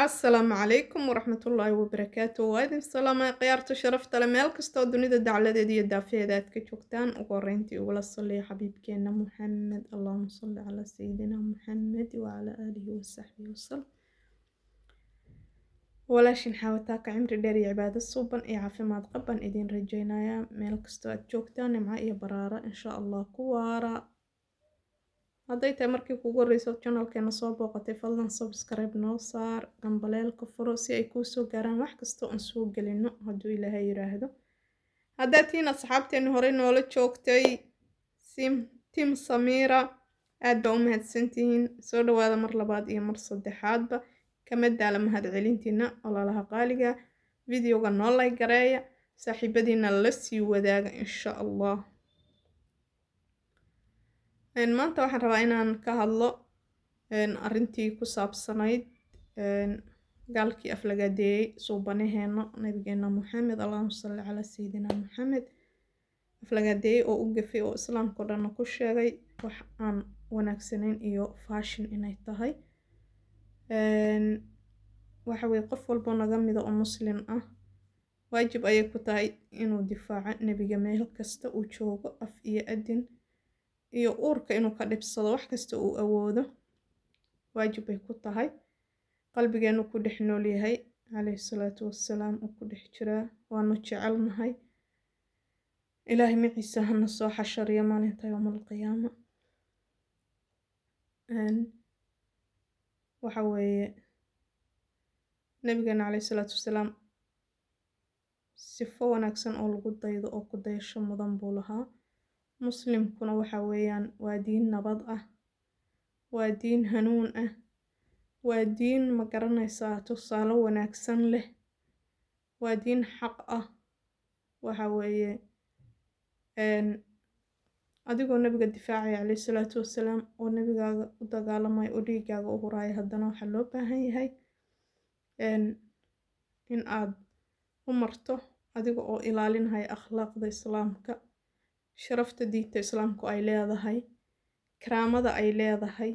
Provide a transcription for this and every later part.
Asalaamu calaykum waraxmatullaahi wabarakaatu. Waa idin salaamay khiyaarta sharafta leh meel kastoo dunida dacladeeda iyo daafeeda aad ka joogtaan. Ugu horreyntii ugula saliya xabiibkeena Muxamed. Allahuma salli calaa sayidina Muxamed wacalaa aalihi wasaxbihi wasalam. walaashin xaawataaka cimri dheer iyo cibaado suuban iyo caafimaad qaban idin rajaynayaa meel kastoo aad joogtaan nimco iyo baraara insha allah ku waara. hadday tahay markii kugu horreyso channelkeena soo booqatay fadlan subscribe noo saar gambaleelka furo si ay kuu soo gaaraan wax kastoo aan soo gelino hadduu ilaahay yiraahdo. haddaad tihiin asxaabteeni horey noola joogtay tim Samiira aad baa u mahadsantihiin. soo dhawaada mar labaad iyo mar saddexaadba kama daala mahad celintiina walaalaha qaaliga. videoga noo like gareeya saaxiibadiina la sii wadaaga insha allah. maanta waxaan rabaa inaan ka hadlo arrintii ku saabsanayd gaalkii aflagaadeeyey suubanaheena nabigeena Muxamed. allahuma salli calaa sayidina Muxamed. aflagaadeeyey oo u gafay oo islaamka oo dhan ku sheegay wax aan wanaagsanayn iyo fashion inay tahay. waxa weeye qof walbo naga mida oo muslim ah waajib ayay ku tahay inuu difaaco nabiga meel kasta uu joogo, af iyo adin iyo uurka inuu ka dhibsado wax kasta uu awoodo waajib ay ku tahay. qalbigeenu ku dhex nool yahay calayhi salaatu wassalaam uu ku dhex jiraa, waanu jecelnahay. ilaahay maciisa hana soo xashariyo maalinta yowmal qiyaama. waxa weeye nabigeena calayhi salaatu wassalaam sifo wanaagsan oo lagu daydo oo ku dayasho mudan buu lahaa. muslimkuna waxa weeyaan waa diin nabad ah, waa diin hanuun ah, waa diin ma garanaysaa tusaale wanaagsan leh, waa diin xaq ah. waxa weeye adigoo nabiga difaacaya calayhi salaatu wassalaam oo nabigaaga u dagaalamaya oo dhiigaaga u huraaya haddana waxaa loo baahan yahay in aad u marto adiga oo ilaalinaya akhlaaqda islaamka, sharafta diinta islaamku ay leedahay, karaamada ay leedahay.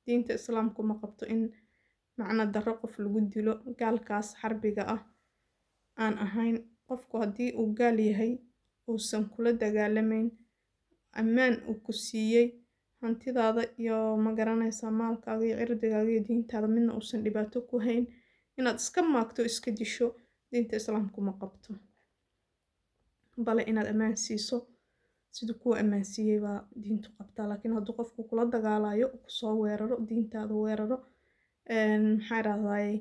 diinta islaamku ma qabto in macna darro qof lagu dilo gaalkaas xarbiga ah aan ahayn. qofku haddii uu gaal yahay uusan kula dagaalamayn, ammaan uu ku siiyey, hantidaada iyo ma garanaysaa maalkaaga iyo cirdigaaga iyo diintaada midna uusan dhibaato ku hayn, inaad iska maagto iska disho diinta islaamku ma qabto. bale inaad ammaan siiso siduu kuu ammaansiiyey baa diintu qabtaa. laakiin hadduu qofku kula dagaalayo kusoo weeraro diintaada weeraro maxaa idhahdaay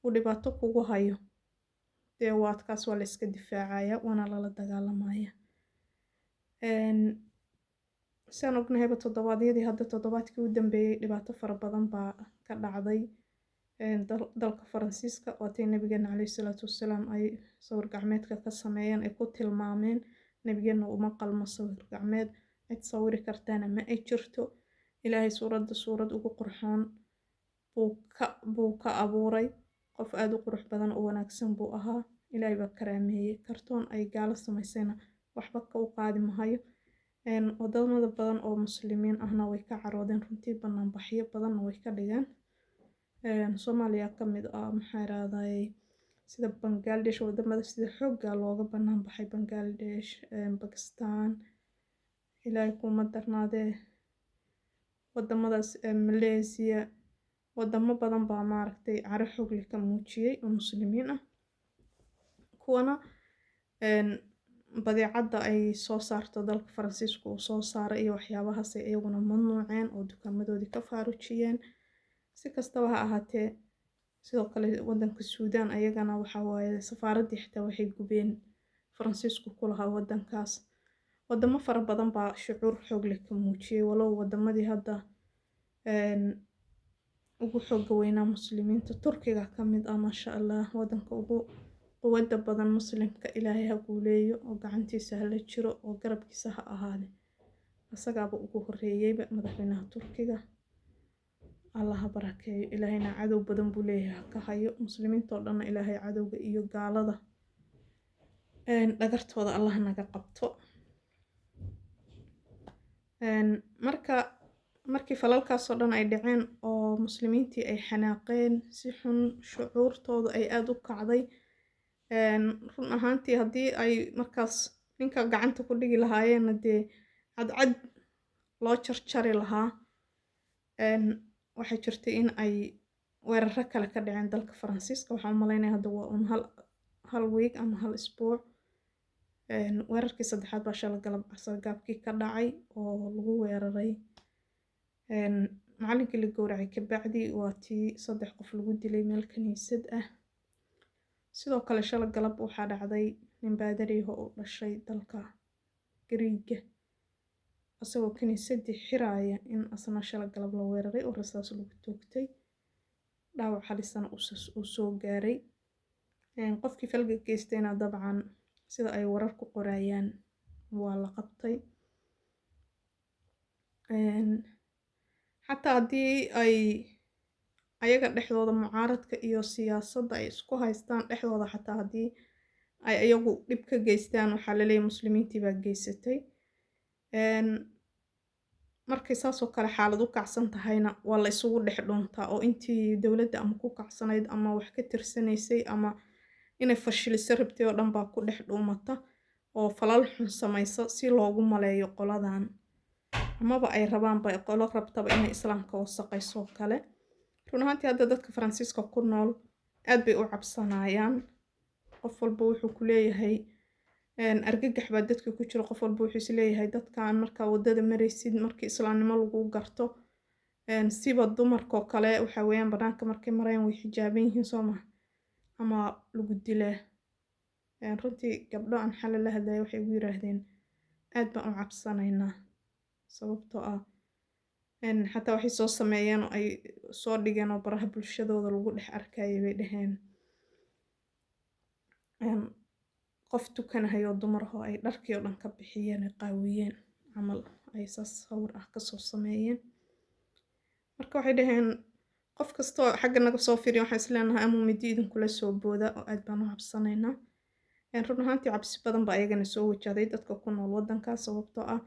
uu dhibaato kugu hayo dee waadkaas waa la iska difaacaya waana lala dagaalamaya. saan ognahayba toddobaadyadii hadda toddobaadkii u dambeeyey dhibaato fara badan baa ka dhacday dalka Faransiiska. waatay nabigeena calayhi salaatu wassalaam ay sawir gacmeedka ka sameeyeen ay ku tilmaameen nabigeena uma qalmo sawir gacmeed, cid sawiri kartaana ma ay jirto. ilaahay suurad ugu qurxoon buu ka abuuray. qof aad u qurux badan oo wanaagsan buu ahaa. ilaahay baa karaameeyey. kartoon ay gaalo samaysayna waxba ka u qaadi mahayo. wadamada badan oo muslimiin ahna way ka caroodeen runtii, banaanbaxyo badanna way ka dhigeen. Soomaaliya ka mid ah maxaa idhahdaay sida Bangladesh, wadamada sida xoogga looga banaan baxay Bangladesh, Pakistan, ilaahay kuma darnaadee wadamadaas Malaysia, wadamo badan baa maaragtay caro xoog leh ka muujiyey oo muslimiin ah. kuwana badeecada ay soo saarto dalka Faransiisku uu soo saaray iyo waxyaabahaas ay iyaguna mamnuuceen oo dukaamadoodii ka faarujiyeen. si kastaba ha ahaatee sidoo kale wadanka Suudaan ayagana waxa waaye safaaradii xitaa waxay gubeen Faransiisku ku lahaa wadankaas. wadamo fara badan baa shucuur xoog leh ka muujiyey walow wadamadii hadda ugu xooga weynaa muslimiinta Turkiga ka mid ah maasha Allah wadanka ugu quwadda badan muslimka ilaahay ha guuleeyo oo gacantiisa hala jiro oo garabkiisa ha ahaade. asagaaba ugu horreeyayba madaxweynaha Turkiga. allah ha barakeeyo. ilaahayna cadow badan buu leeyahay ka hayo muslimiinta oo dhan. ilaahay cadowga iyo gaalada dhagartooda allah naga qabto. markii falalkaas oo dhan ay dhaceen oo oo muslimiintii ay xanaaqeen si xun shucuurtooda ay aad u kacday. Run ahaantii haddii ay markaas ninka gacanta ku dhigi lahaayeenna dee cadcad loo jarjari lahaa. Waxay jirtay in ay weeraro kale ka dhaceen dalka Faransiiska. Waxaan u maleynayaa hadda waa un hal week ama hal isbuuc. Weerarkii saddexaad baa shalay galab casargaabkii ka dhacay oo lagu weeraray macallinkii la gowracay kabacdi waa tii 3 qof lagu dilay meel kaniisad ah. Sidoo kale shalay galab waxaa dhacday nin baadari ah oo u dhashay dalka Giriiga asagoo kaniisadii xiraaya in asna shalay galab la weeraray oo rasaas lagu toogtay, dhaawac halisana uu soo gaaray. Qofkii falka geystayna dabcan sida ay warar ku qorayaan waa la qabtay. Xataa haddii ay ayaga dhexdooda mucaaradka iyo siyaasadda ay isku haystaan dhexdooda, xataa haddii ay ayagu dhib ka geystaan waxaa la leeyahay muslimiintii baa geysatay. Markay saasoo kale xaalad u kacsan tahayna waa la isugu dhex dhuuntaa oo intii dowladda ama ku kacsanayd ama wax ka tirsanaysay ama inay fashiliso rabtay oo dhan baa ku dhex dhuumata oo falal xun samaysa si loogu maleeyo qoladan amaba ay rabaanba qolo rabtaba inay islaamka wasaqayso kale. Run ahaantii hadda dadka Faransiiska ku nool aad bay u cabsanayaan. Qof walba wuxuu ku leeyahay argagax baa dadka ku jiro. Qof walba wuxuu is leeyahay dadkan markaa wadada maraysid markii islaamnimo lagu garto siba dumarka oo kale waxa weeyaan banaanka markay marayaan way xijaaban yihiin soo ma ama lagu dilaa. Runtii gabdho aan xal la hadlay waxay ugu yiraahdeen aad baan u cabsanaynaa sababtoo ah xataa waxay soo sameeyeen oo ay soo dhigeen oo baraha bulshadooda lagu dhex arkayay bay dhaheen qof tukanahay oo dumar ah oo ay dharkii oo dhan ka bixiyeen ay qaawiyeen camal ay saas sawir ah ka soo sameeyeen. Marka waxay dhaheen qof kastoo xagga naga soo fiiriyo waxaan isleenahay ama midi idinkula soo booda oo aad baan u cabsanaynaa. Run ahaantii cabsi badan baa ayagana soo wajahday dadka ku nool waddankaas sababtoo ah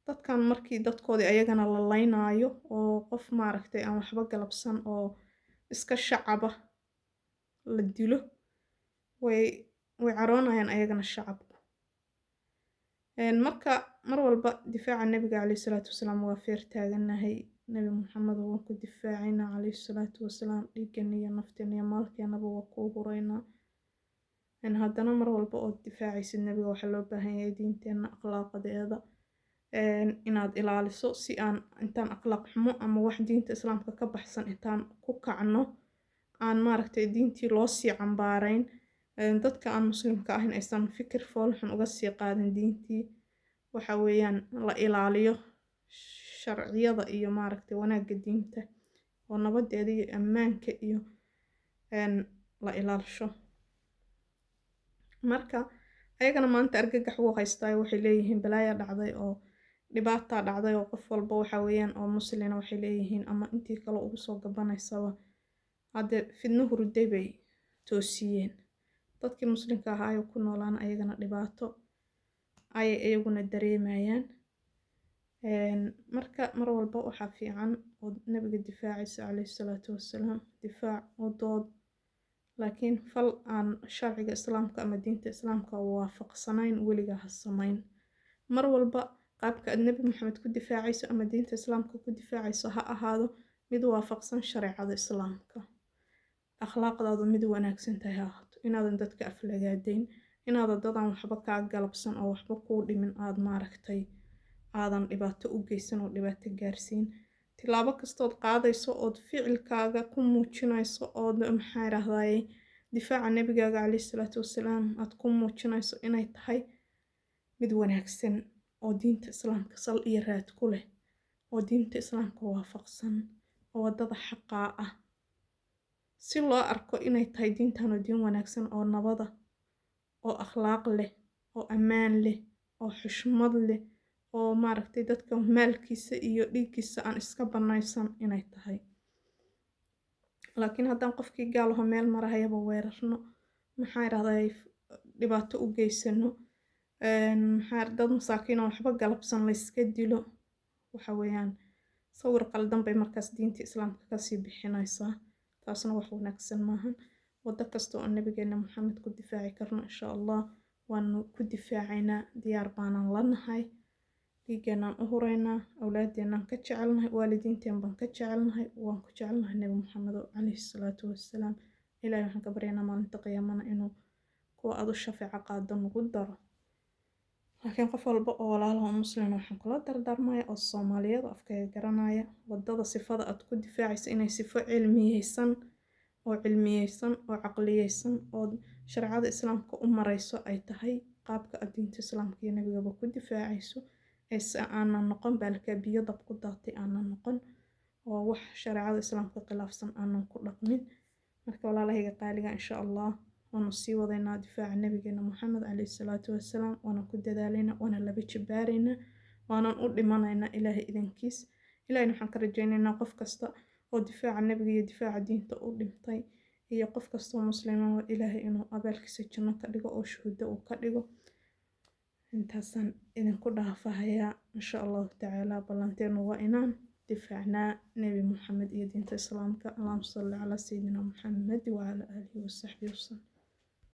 dadkan markii dadkoodii ayagana la laynaayo oo qof maaragtay aan waxba galabsan oo iska shacaba la dilo way caroonayaan ayagana shacabku. Marka mar walba difaaca nabiga calayhi salaatu wasalaam waa feer taaganahay. Nabi Muxammad waan ku difaacayna calayhi salaatu wasalaam dhiiggan iyo nafteen iyo maalkeenaba waa ku huraynaa. Haddana mar walba oo difaacaysid nabiga waxaa loo baahan yahay diinteena akhlaaqadeeda inaad ilaaliso si aan intaan akhlaaq xumo ama wax diinta islaamka ka baxsan intaan ku kacno aan maaragtay diintii loo sii cambaarayn. Dadka aan muslimka ahayn aysan fikir fool xun uga sii qaadan diintii waxa weeyaan la ilaaliyo sharciyada iyo maaragtay wanaagga diinta oo nabadeeda iyo ammaanka iyo la ilaalisho. Marka ayagana maanta argagax wuu haystaa waxay leeyihiin balaaya dhacday oo dhibaata dhacday oo qof walba waxa weeyaan oo muslina waxay leeyihiin ama intii kale ugu soo gabanaysaba hadda fidno hurday bay toosiyeen. Dadkii muslimka ahaa ay ku noolaan ayagana dhibaato ay ayaguna dareemayaan. Marka mar walba waxaa fiican oo nabiga difaacaysa calayhi salaatu wasalaam difaac oo dood laakiin fal aan sharciga islaamka ama diinta islaamka waafaqsanayn weliga ha samayn. Mar walba qaabka aad nabi maxamed ku difaacayso ama diinta islaamka ku difaacayso ha ahaado mid waafaqsan shareecada islaamka. Akhlaaqdaadu mid wanaagsan tahay ha ahaato. Inaadan dadka aflagaadayn, inaadan dadaan waxba kaa galabsan oo waxba kuu dhimin aad maaragtay aadan dhibaato u geysan oo dhibaato gaarsiin. Tilaabo kastood qaadayso ood ficilkaaga ku muujinayso oo maxaa yiraahdaa difaaca nabigaaga calayhi salaatu wasalaam aad ku muujinayso inay tahay mid wanaagsan oo diinta islaamka sal iyo raad ku leh oo diinta islaamka waafaqsan oo wadada xaqa ah si loo arko inay tahay diintan oo diin wanaagsan oo nabada oo akhlaaq leh oo ammaan leh oo xushmad leh oo maaragtay dadka maalkiisa iyo dhiiggiisa aan iska banaysan inay tahay. Laakiin haddaan qofkii gaal ah meel marayaba weerarno maxaa yiraahdaa dhibaato u geysano dad masaakiin oo waxba galabsan la iska dilo waxa weeyaan sawir qaldan bay markaas diinta islaamka kasii bixinaysaa taasna wax wanaagsan maahan wado kasta oo nabigeena maxamed ku difaaci karno insha allah waanu ku difaacaynaa diyaar baanan lanahay dhiigeenaan u huraynaa awlaadeenaan ka jecelnahay waalidiinteen baan ka jecelnahay waan ku jecelnahay nabi maxamed calayhi salaatu wassalaam ilaahay waxaan ka baryaynaa maalinta qiyaamana inuu kuwa aad u shafeeco qaado nagu daro laakiin qof walba oo walaalaha muslim waxaan kula dardaarmaya oo Soomaaliyeed afkayga garanaya wadada sifada aad ku difaacaysa inay sifo cilmiyeysan oo caqliyeysan oo sharciyada islaamka u marayso ay tahay qaabka diinta islaamka iyo nabigaba ku difaacayso aanan noqon baalka biyo dab ku daatay aanan noqon oo wax sharciyada islaamka khilaafsan aanan ku dhaqmin marka walaalahayga qaaliga insha allah waanu sii wadaynaa difaaca nabigeena maxamed calayhi salaatu wassalaam waana ku dadaalayna waana laba jibaarayna waanan u dhimanaynaa ilaahay idankiis ilaahayna waxaan ka rajaynaynaa qof kasta oo difaaca nabiga iyo difaaca diinta u dhintay iyo qof kasta oo muslima ilaahay inuu abaalkiisa janno ka dhigo oo shuhada uu ka dhigo intaasaan idinku dhaafahayaa insha allahu tacaala ballanteenu waa inaan difaacnaa nabi maxamed iyo diinta islaamka allahumma salli calaa sayidina maxamed wacala aalihi wasaxbihi wasallam